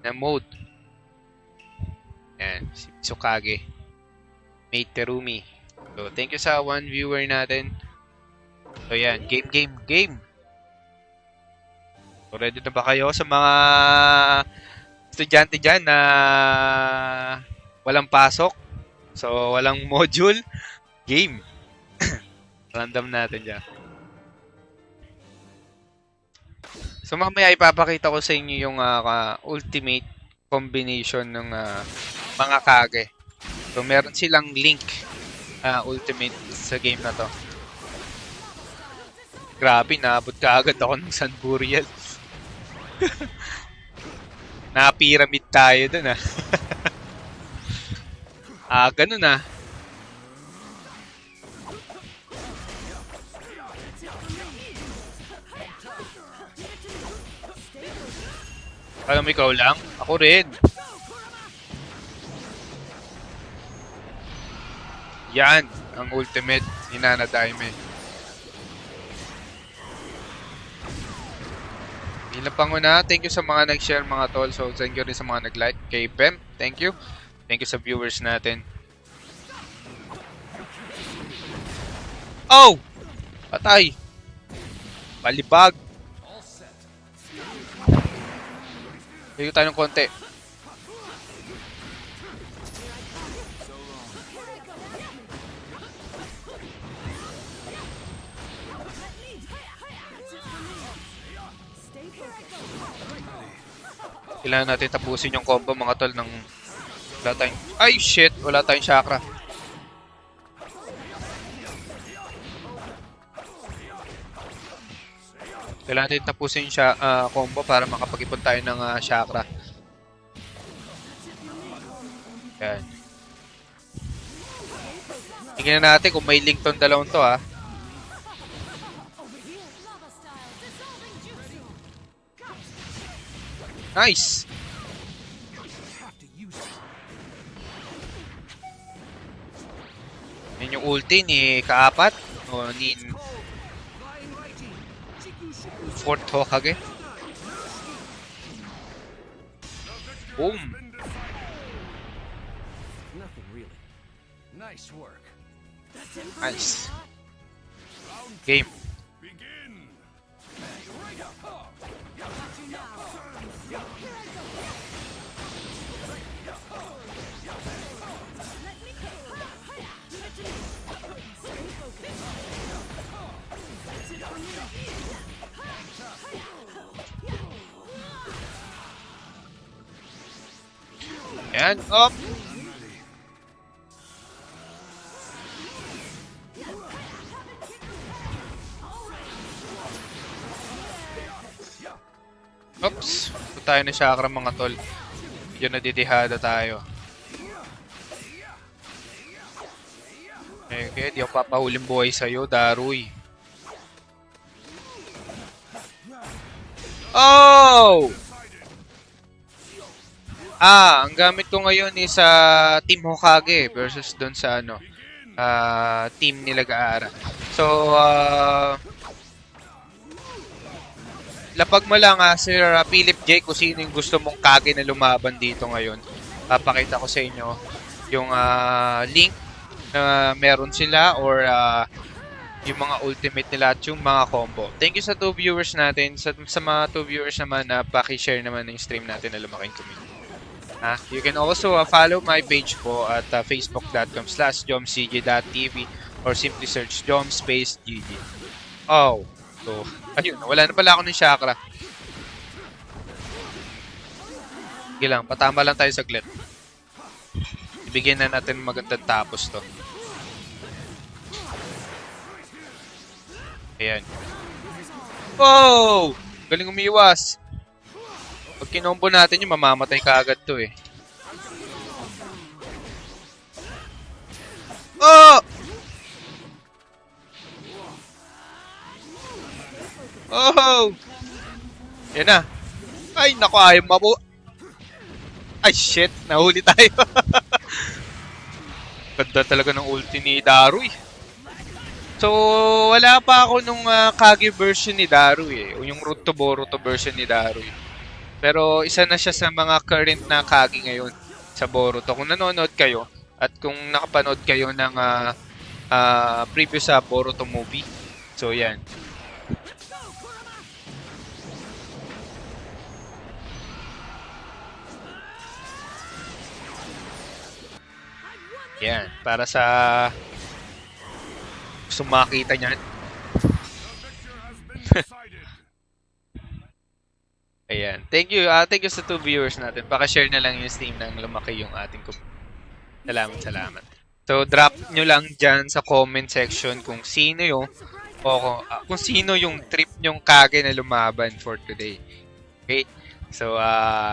na mode. Yan, si Tsukage. Mate Terumi. So, thank you sa one viewer natin. So, yan. Game. So, ready na ba kayo sa mga estudyante dyan na walang pasok? So, walang module? Game. Random natin dyan. So, mamaya ipapakita ko sa inyo yung ultimate combination ng mga Kage. So, meron silang link ultimate sa game na to. Grabe, naabot ka agad ako ng Sun Burial. Na-pyramid tayo dun ganun Alam mo, ikaw lang? Ako rin. Yan, ang ultimate ni Nana Daime. Bilang panguna, thank you sa mga nag-share mga tol. So, thank you rin sa mga nag-like. Kay Bem, thank you. Thank you sa viewers natin. Oh! Patay! Balibag! Bigyan tayo ng konti. Kailangan natin tapusin yung combo mga tol ng wala tayong... Ay shit! Wala tayong chakra. Kailangan natin tapusin yung combo para makapag-ipon tayo ng chakra. Yan. Tingnan natin kung may link tong dalawang to Nice! Yan yung ulti ni Kaapat o ni Fourth Hokage. Boom! Nice. Game. Yan, up! Oops! Ito tayo na chakra mga tol. Yun, nadidihada tayo. Okay, di ako papahuling buhay sa'yo, Daruy. Oh! Ang gamit ko ngayon is Team Hokage versus doon sa team nila Gaara. So, lapag mo lang Sir Philip J kung sino yung gusto mong Kage na lumaban dito ngayon. Papakita ko sa inyo yung link na meron sila or yung mga ultimate nila at yung mga combo. Thank you sa 2 viewers natin. Sa mga 2 viewers naman, paki-share naman ng stream natin na lumaking community. You can also follow my page po at facebook.com/jomcg.tv or simply search jom_gg. Oh, so, ayun, wala na pala ako ng chakra. Sige lang, patama lang tayo saglit. Ibigyan na natin magandang tapos to. Ayan. Wow! Galing umiwas. Pag kinombo natin yung mamamatay ka agad to Oh! Oh! Yan na. Ay, naku, ayaw mabu... Ay, shit. Nahuli tayo. Ganda talaga ng ulti ni Daruy. So, wala pa ako nung Kage version ni Daruy O yung Root to Boruto version ni Daruy. Pero isa na siya sa mga current na Kage ngayon sa Boruto. Kung nanonood kayo at kung nakapanood kayo ng previous sa Boruto movie. So yan. Yan, para sa gusto makita niyan. Ayan. Thank you. Thank you sa 2 viewers natin. Paka-share na lang yung Steam nang lumaki yung ating Salamat, salamat. So, drop nyo lang dyan sa comment section kung sino yung kung sino yung trip nyong Kage na lumaban for today. Okay? So,